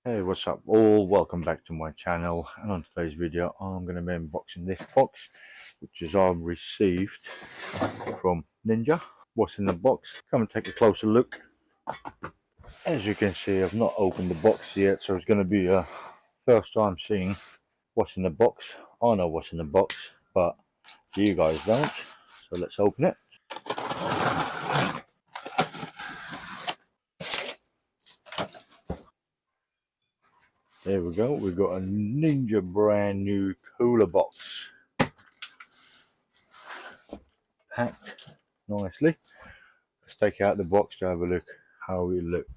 Hey, what's up all? Welcome back to my channel, and on today's video I'm going to be unboxing this box which is I've received from Ninja. What's in the box? Come and take a closer look. As you can see, I've not opened the box yet, so it's going to be a first time seeing what's in the box. I know what's in the box, but you guys don't, so let's open it. There we go, we've got a Ninja brand new cooler box, packed nicely. Let's take out the box to have a look how it looks.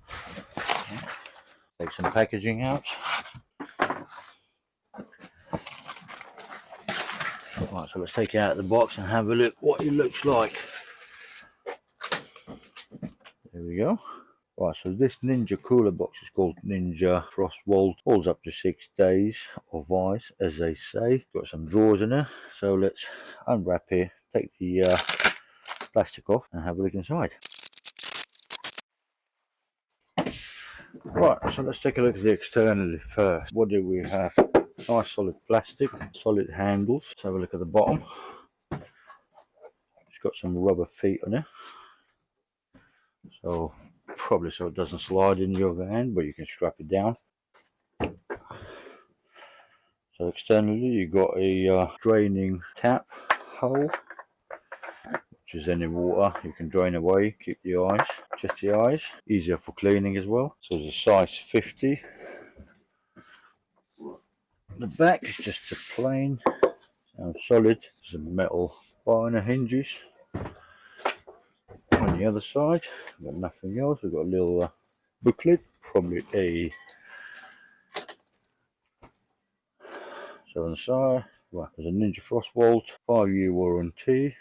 Take some packaging out. Right, so let's take it out of the box and have a look what it looks like. There we go. Right, so this Ninja cooler box is called Ninja Frostwall. Holds up to 6 days of ice, as they say. Got some drawers in there. So let's unwrap here, take the plastic off and have a look inside. Right, so let's take a look at the externally first. What do we have? Nice solid plastic, solid handles. Let's have a look at the bottom. It's got some rubber feet on it. So probably so it doesn't slide in your hand, but you can strap it down. So externally you got a draining tap hole, which is any water you can drain away, keep the eyes, just the eyes, easier for cleaning as well. So it's a size 50. The back is just a plain, solid, some metal bar on the hinges. On the other side, we've got nothing else. We've got a little booklet, probably a. So on the side, well, there's a Ninja Frostwall, 5-year warranty.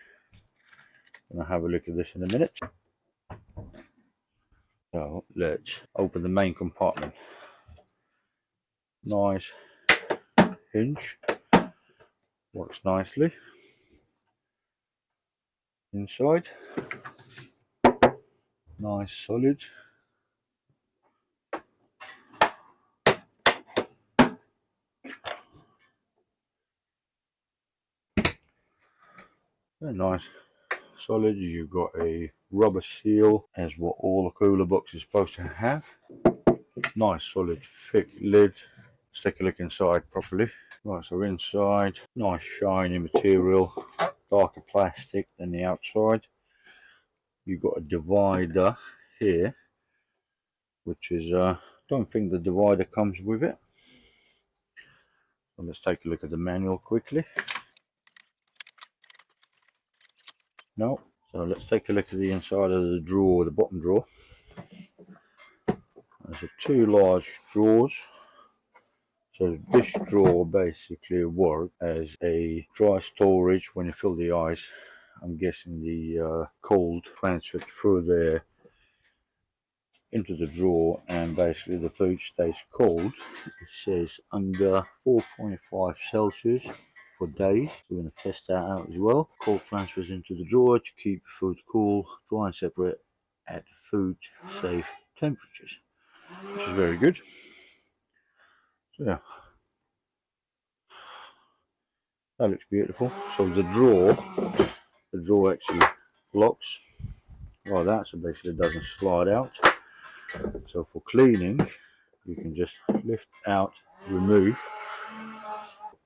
Gonna have a look at this in a minute. So let's open the main compartment. Nice hinge, works nicely. Inside, nice solid. Very nice, solid. You've got a rubber seal, as what all the cooler box is supposed to have. Nice solid thick lid. Let's take a look inside properly. Right, so inside, nice shiny material, darker plastic than the outside. You've got a divider here, which is don't think the divider comes with it. So let's take a look at the manual quickly. No. So let's take a look at the inside of the drawer, the bottom drawer. There's two large drawers. So this drawer basically works as a dry storage when you fill the ice. I'm guessing the cold transferred through there into the drawer, and basically the food stays cold. It says under 4.5 Celsius for days. We're going to test that out as well. Cold transfers into the drawer to keep food cool, dry and separate at food safe temperatures, which is very good. So yeah, that looks beautiful. So the drawer actually locks like that, so basically it doesn't slide out. So for cleaning, you can just lift out, remove.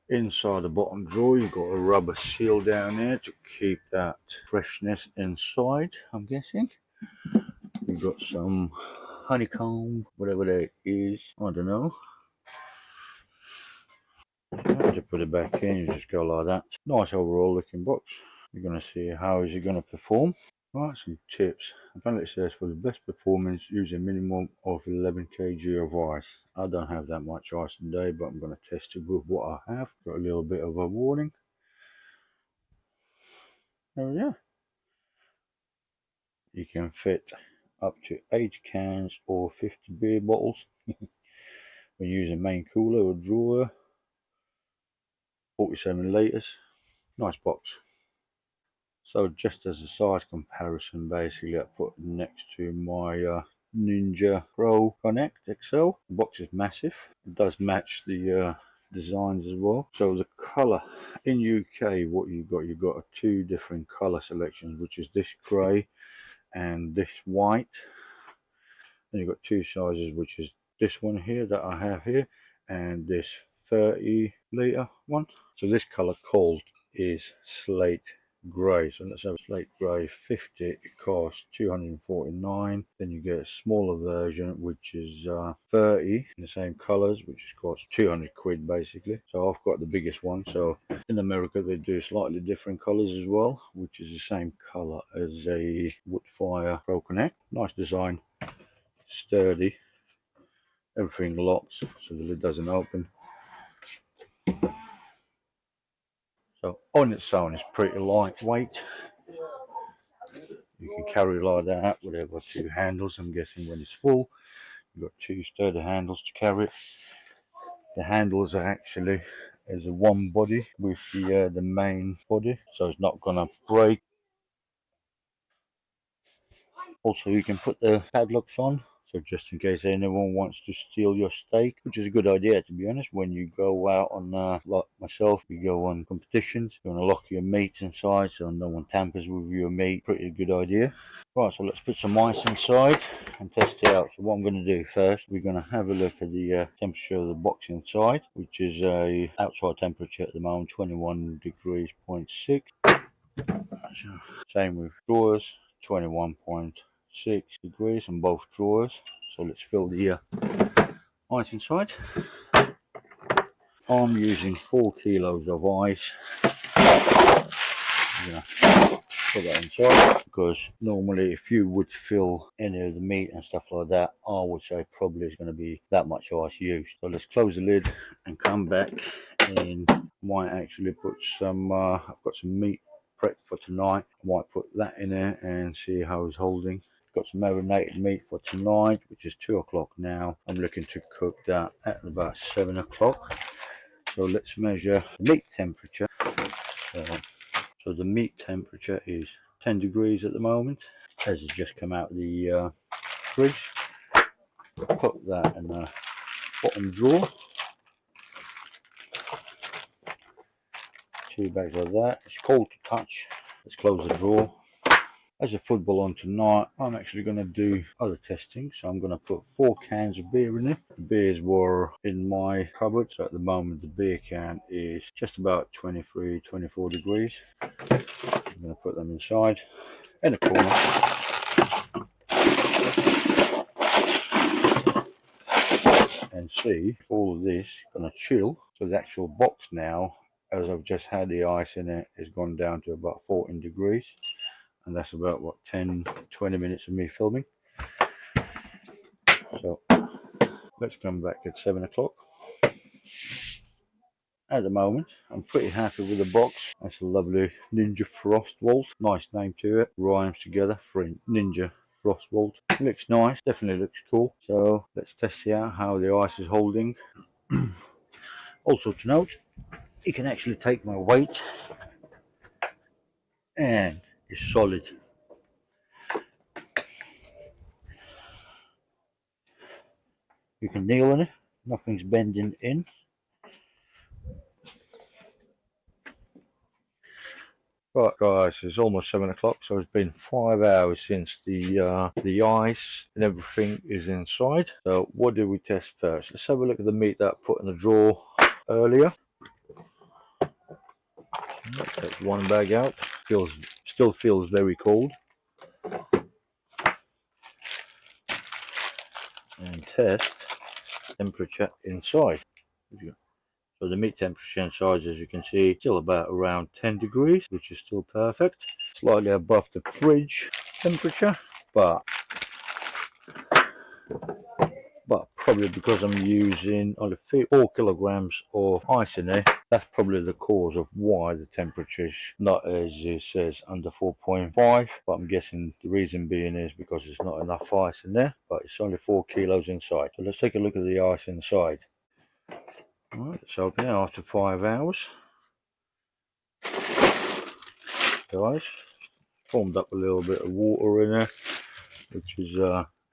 Inside the bottom drawer, you've got a rubber seal down there to keep that freshness inside, I'm guessing. You've got some honeycomb, whatever that is, I don't know. To put it back in, you just go like that. Nice overall looking box. You're going to see how is it going to perform. Right, some tips. Apparently it says for the best performance, use a minimum of 11 kg of ice. I don't have that much ice today, but I'm going to test it with what I have. Got a little bit of a warning. There we go. You can fit up to 8 cans or 50 beer bottles. When using main cooler or drawer. 47 litres. Nice box. So just as a size comparison, basically I put next to my Ninja Pro Connect XL. The box is massive. It does match the designs as well. So the color in UK, what you've got are two different color selections, which is this grey and this white. Then you've got two sizes, which is this one here that I have here and this 30 litre one. So this color called is slate grey. So let's have slate grey 50. It costs 249. Then you get a smaller version which is 30 in the same colours, which costs 200 quid basically. So I've got the biggest one. So in America they do slightly different colours as well, which is the same colour as a Woodfire Pro Connect. Nice design, sturdy, everything locks so the lid doesn't open. So on its own it's pretty lightweight. You can carry like that with it. Got two handles. I'm guessing when it's full you've got two sturdy handles to carry it. The handles are actually as a one body with the main body, so it's not gonna break. Also you can put the padlocks on, so just in case anyone wants to steal your steak, which is a good idea to be honest. When you go out on like myself, you go on competitions, you want to lock your meats inside so no one tampers with your meat. Pretty good idea. Right, so let's put some ice inside and test it out. So what I'm going to do first, we're going to have a look at the temperature of the box inside, which is a outside temperature at the moment, 21 degrees 0.6. Same with drawers, 21.6 degrees on both drawers. So let's fill the ice inside. I'm using 4 kilos of ice. Yeah, put that inside, because normally if you would fill any of the meat and stuff like that, I would say probably is going to be that much ice used. So let's close the lid and come back, and might actually put some I've got some meat prep for tonight. I might put that in there and see how it's holding. Got some marinated meat for tonight, which is 2 o'clock now. I'm looking to cook that at about 7 o'clock. So let's measure the meat temperature. So the meat temperature is 10 degrees at the moment, as it's just come out of the fridge. Put that in the bottom drawer. 2 bags like that. It's cold to touch. Let's close the drawer. As a football on tonight, I'm actually going to do other testing. So I'm going to put 4 cans of beer in it. The beers were in my cupboard. So at the moment the beer can is just about 23, 24 degrees. I'm going to put them inside in a corner. And see if all of this is going to chill. So the actual box now, as I've just had the ice in it, has gone down to about 14 degrees. And that's about what, 10-20 minutes of me filming. So let's come back at 7 o'clock. At the moment I'm pretty happy with the box. That's a lovely Ninja Frost Vault, nice name to it, rhymes together for Ninja Frost Vault. Looks nice, definitely looks cool. So let's test out how the ice is holding. Also to note, you can actually take my weight and it's solid. You can kneel on it, nothing's bending in. Right guys, it's almost 7 o'clock, so it's been 5 hours since the ice and everything is inside. So what did we test first? Let's have a look at the meat that I put in the drawer earlier. Take one bag out. Still feels very cold. And test temperature inside. So the meat temperature inside, as you can see, still about around 10 degrees, which is still perfect. Slightly above the fridge temperature, but probably because I'm using only 4 kilograms of ice in there, that's probably the cause of why the temperature is not, as it says, under 4.5. But I'm guessing the reason being is because there's not enough ice in there, but it's only 4 kilos inside. So let's take a look at the ice inside. Alright, let's open it after 5 hours. The ice formed up a little bit of water in there, which is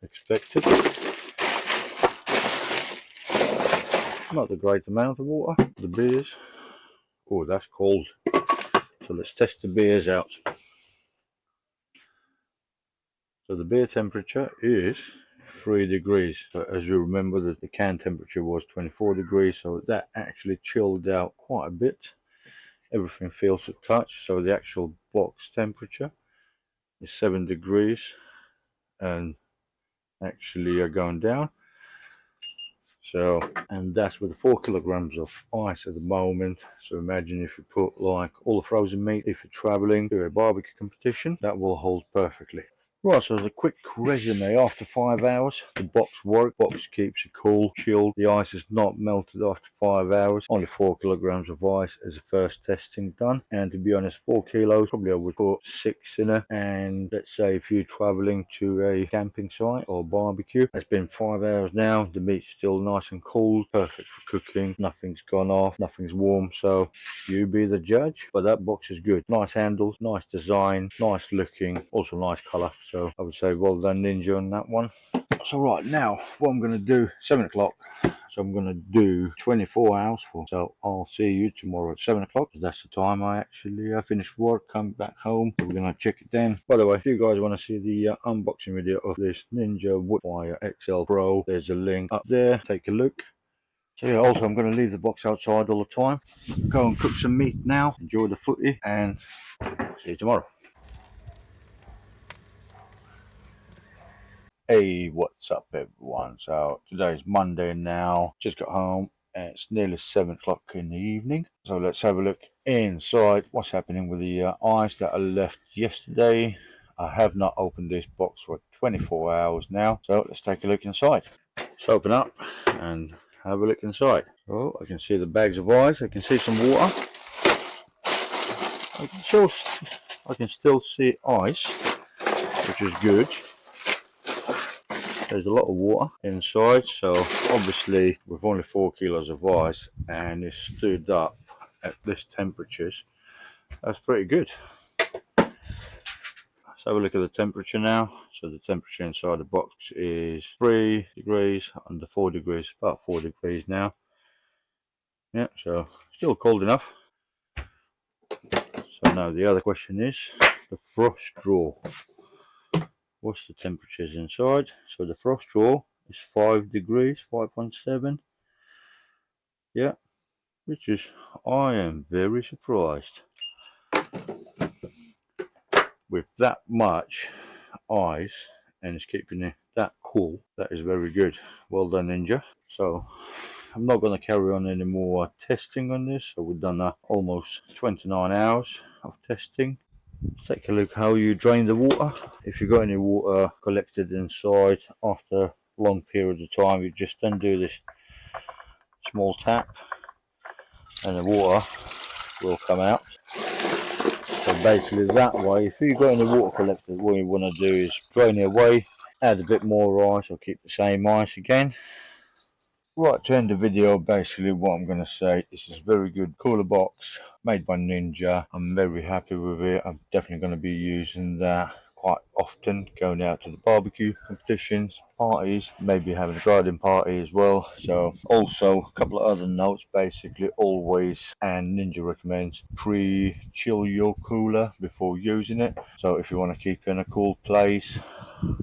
expected. Not a great amount of water. The beers. Oh, that's cold. So let's test the beers out. So the beer temperature is 3 degrees. So as you remember, the can temperature was 24 degrees, so that actually chilled out quite a bit. Everything feels a touch. So the actual box temperature is 7 degrees and actually are going down. So, and that's with 4 kilograms of ice at the moment. So imagine if you put like all the frozen meat, if you're traveling to a barbecue competition, that will hold perfectly. Right, so as a quick resume, after 5 hours, the box worked. Box keeps it cool, chilled. The ice is not melted after 5 hours. Only 4 kilograms of ice as the first testing done. And to be honest, 4 kilos, probably I would put 6 in it. And let's say if you're traveling to a camping site or barbecue, it's been 5 hours now. The meat's still nice and cool, perfect for cooking. Nothing's gone off, nothing's warm. So you be the judge. But that box is good. Nice handles, nice design, nice looking, also nice colour. So I would say well done Ninja on that one. So right now, what I'm going to do, 7 o'clock. So I'm going to do 24 hours for. So I'll see you tomorrow at 7 o'clock. That's the time I actually finish work, come back home. We're going to check it then. By the way, if you guys want to see the unboxing video of this Ninja Woodfire XL Pro, there's a link up there. Take a look. So yeah, also I'm going to leave the box outside all the time. Go and cook some meat now. Enjoy the footy and see you tomorrow. Hey, what's up everyone? So today's Monday now, just got home and it's nearly 7 o'clock in the evening. So let's have a look inside what's happening with the ice that I left yesterday. I have not opened this box for 24 hours now, so let's take a look inside. Let's open up and have a look inside. Oh, I can see the bags of ice, I can see some water. I can still see ice, which is good. There's a lot of water inside, so obviously with only 4 kilos of ice and it's stood up at this temperatures, that's pretty good. Let's have a look at the temperature now. So the temperature inside the box is 3 degrees, under 4 degrees, about 4 degrees now. Yeah, so still cold enough. So now the other question is the frost drawer. What's the temperatures inside? So the frost drawer is 5 degrees, 5.7. Yeah, which is, I am very surprised. With that much ice and it's keeping it that cool, that is very good. Well done Ninja. So I'm not going to carry on any more testing on this. So we've done almost 29 hours of testing. Let's take a look how you drain the water. If you've got any water collected inside after a long period of time, you just undo this small tap and the water will come out. So basically that way, if you've got any water collected, what you want to do is drain it away, add a bit more ice or keep the same ice again. Right, to end the video, basically what I'm going to say, this is a very good cooler box made by Ninja. I'm very happy with it. I'm definitely going to be using that quite often, going out to the barbecue competitions, parties, maybe having a garden party as well. So also a couple of other notes, basically always, and Ninja recommends pre-chill your cooler before using it. So if you want to keep it in a cool place,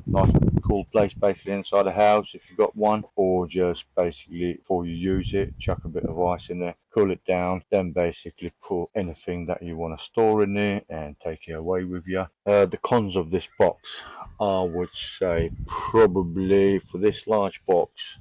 nice cool place basically inside the house if you've got one, or just basically before you use it, chuck a bit of ice in there, cool it down, then basically put anything that you want to store in there and take it away with you. The cons of this box, I would say probably for this large box,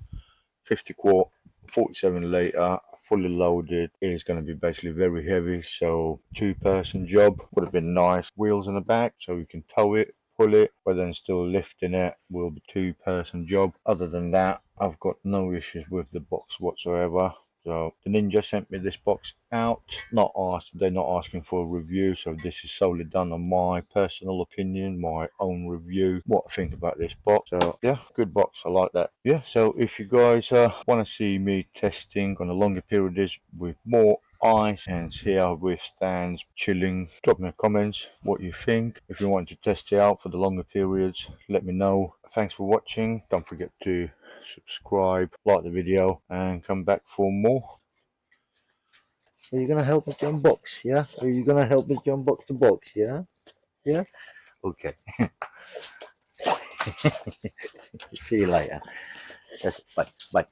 50 quart 47 litre fully loaded is going to be basically very heavy, so 2-person job would have been nice. Wheels in the back so you can tow it, pull it, but then still lifting it will be 2-person job. Other than that, I've got no issues with the box whatsoever. So the Ninja sent me this box out, they're not asking for a review, so this is solely done on my personal opinion, my own review, what I think about this box. So yeah, good box, I like that. Yeah, so if you guys want to see me testing on a longer period with more ice and see how it withstands chilling. Drop me a comment what you think. If you want to test it out for the longer periods, let me know. Thanks for watching. Don't forget to subscribe, like the video, and come back for more. Are you gonna help me to unbox? Yeah? Are you gonna help me to unbox the box? Yeah? Yeah? Okay. See you later. Yes, bye. Bye.